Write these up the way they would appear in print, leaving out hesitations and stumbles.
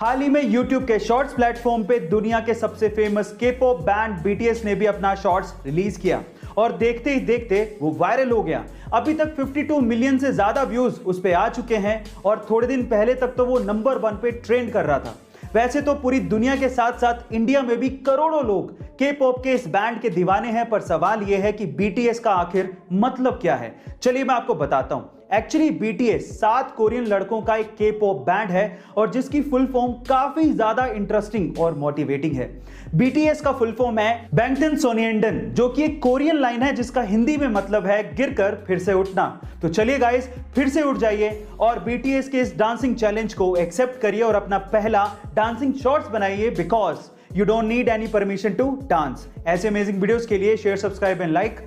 हाल ही में YouTube के shorts platform पे दुनिया के सबसे फेमस के-पॉप बैंड BTS ने भी अपना शॉर्ट्स रिलीज किया और देखते ही देखते वो वायरल हो गया। अभी तक 52 मिलियन से ज्यादा व्यूज उस पे आ चुके हैं और थोड़े दिन पहले तक तो वो नंबर 1 पे ट्रेंड कर रहा था। वैसे तो पूरी दुनिया के साथ साथ इंडिया में भी करोड़ों लोग के-पॉप के इस बैंड के दीवाने हैं, पर सवाल यह है कि BTS का आखिर मतलब क्या है। चलिए मैं आपको बताता हूं। एक्चुअली BTS 7 कोरियन लड़कों का एक के-पॉप बैंड है और जिसकी फुल फॉर्म काफी ज्यादा इंटरेस्टिंग और मोटिवेटिंग है। BTS का फुल फॉर्म है बैंगटन सोनिएंडन, जो कि एक कोरियन लाइन है जिसका हिंदी में मतलब है गिरकर फिर से उठना। तो चलिए गाइस, फिर से उठ जाइए और BTS के इस डांसिंग चैलेंज को एक्सेप्ट करिए और अपना पहला डांसिंग शॉर्ट्स बनाइए, because you don't need any permission to dance. ऐसे अमेजिंग वीडियोस के लिए शेयर, सब्सक्राइब एंड लाइक।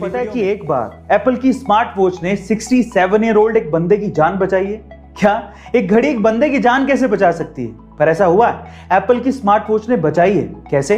पता है कि एक बार एप्पल की स्मार्ट वॉच ने 67 ईयर ओल्ड एक बंदे की जान बचाई है। क्या एक घड़ी एक बंदे की जान कैसे बचा सकती है? पर ऐसा हुआ है, एप्पल की स्मार्ट वॉच ने बचाई है। कैसे?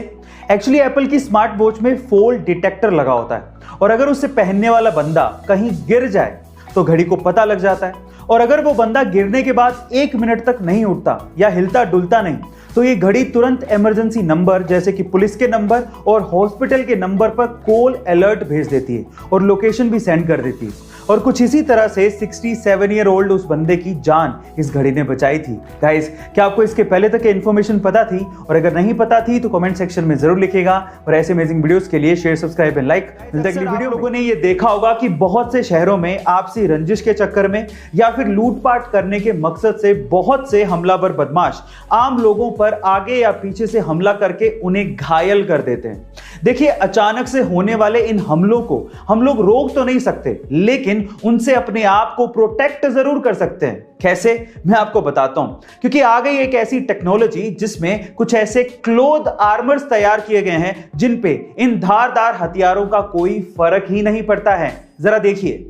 एक्चुअली एप्पल की स्मार्ट वॉच में फॉल डिटेक्टर लगा होता है और अगर उसे पहनने वाला बंदा कहीं गिर जाए तो घड़ी को पता लग जाता है, और अगर वो बंदा गिरने के बाद 1 मिनट तक नहीं उठता या हिलता डुलता नहीं तो ये घड़ी तुरंत इमरजेंसी नंबर जैसे कि पुलिस के नंबर और हॉस्पिटल के नंबर पर कॉल अलर्ट भेज देती है और लोकेशन भी सेंड कर देती है। और कुछ इसी तरह से 67 ईयर ओल्ड उस बंदे की जान इस घड़ी ने बचाई थी। गाइस, क्या आपको इसके पहले तक इन्फॉर्मेशन पता थी? और अगर नहीं पता थी तो कमेंट सेक्शन में जरूर लिखिएगा और ऐसे अमेजिंग वीडियोस के लिए share, subscribe and like. Video लोगों ने ये देखा होगा कि बहुत से शहरों में आपसी रंजिश के चक्कर में या फिर लूटपाट करने के मकसद से बहुत से हमलावर बदमाश आम लोगों पर आगे या पीछे से हमला करके उन्हें घायल कर देते हैं। देखिए, अचानक से होने वाले इन हमलों को हम लोग रोक तो नहीं सकते, लेकिन उनसे अपने आप को प्रोटेक्ट जरूर कर सकते हैं। कैसे? मैं आपको बताता हूं। क्योंकि आ गई एक ऐसी टेक्नोलॉजी जिसमें कुछ ऐसे क्लोथ आर्मर्स तैयार किए गए हैं जिन पे इन धारदार हथियारों का कोई फर्क ही नहीं पड़ता है। जरा देखिए।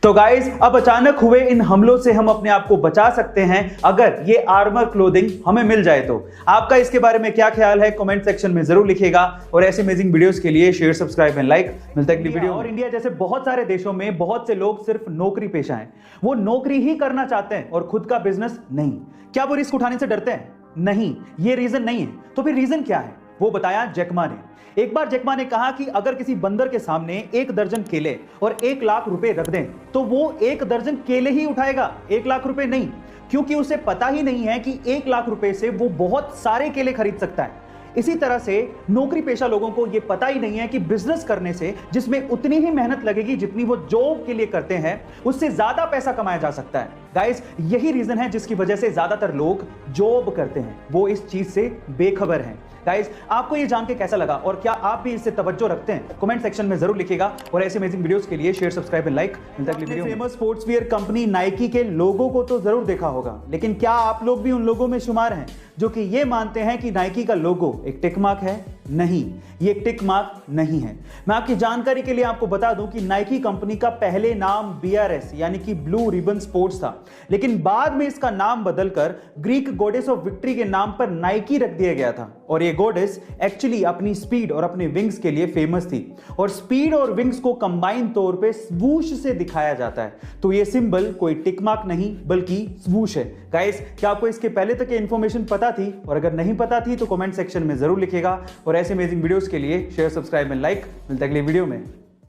तो गाइस, अब अचानक हुए इन हमलों से हम अपने आप को बचा सकते हैं अगर ये आर्मर क्लोथिंग हमें मिल जाए तो। आपका इसके बारे में क्या ख्याल है? कमेंट सेक्शन में जरूर लिखिएगा और ऐसे अमेजिंग वीडियोस के लिए शेयर, सब्सक्राइब एंड लाइक। मिलता है अगली वीडियो। और इंडिया जैसे बहुत सारे देशों में बहुत से लोग सिर्फ नौकरी पेशा हैं, वो नौकरी ही करना चाहते हैं और खुद का बिजनेस नहीं। क्या वो रिस्क उठाने से डरते हैं? नहीं, ये रीजन नहीं है। तो फिर रीजन क्या है? वो बताया जैक मा ने। एक बार जैक मा ने कहा कि अगर किसी बंदर के सामने 1 दर्जन केले और 1 लाख रुपए रख दें तो वो 1 दर्जन केले ही उठाएगा, 1 लाख रुपए नहीं, क्योंकि उसे पता ही नहीं है कि 1 लाख रुपए से वो बहुत सारे केले खरीद सकता है। इसी तरह से नौकरी पेशा लोगों को यह पता ही नहीं है कि बिजनेस करने से, जिसमें उतनी ही मेहनत लगेगी जितनी वो जॉब के लिए करते हैं, उससे ज्यादा पैसा कमाया जा सकता है। गाइस, यही रीजन है जिसकी वजह से ज्यादातर लोग जॉब करते हैं, वो इस चीज से बेखबर हैं। गाइस, आपको ये जान के कैसा लगा और क्या आप भी इससे तवज्जो रखते हैं? कमेंट सेक्शन में जरूर लिखिएगा और ऐसे अमेजिंग वीडियोस के लिए share, subscribe and like. Famous sports wear company Nike के लोगो को तो जरूर देखा होगा, लेकिन क्या आप लोग भी उन लोगों में शुमार हैं जो कि ये मानते हैं कि नाइकी का लोगो एक टिक मार्क है? नहीं, ये टिक मार्क नहीं है। मैं आपकी जानकारी के लिए आपको बता दूं कि नाइकी कंपनी का पहले नाम BRS यानी कि ब्लू रिबन स्पोर्ट्स था, लेकिन बाद में इसका नाम बदलकर ग्रीक गॉडेस ऑफ विक्ट्री के नाम पर नाइकी रख दिया गया था। और ये गॉडेस एक्चुअली अपनी स्पीड और अपने विंग्स के लिए फेमस थी और स्पीड और विंग्स को कंबाइन तौर पे स्वूश से दिखाया जाता है। तो ये सिंबल कोई टिक मार्क नहीं बल्कि स्वूश है। गाइस, क्या आपको इसके पहले तक इंफॉर्मेशन पता थी? और अगर नहीं पता थी तो कमेंट सेक्शन में जरूर लिखिएगा और ऐसे अमेजिंग वीडियोस के लिए शेयर, सब्सक्राइब एंड लाइक। मिलता है अगले वीडियो में।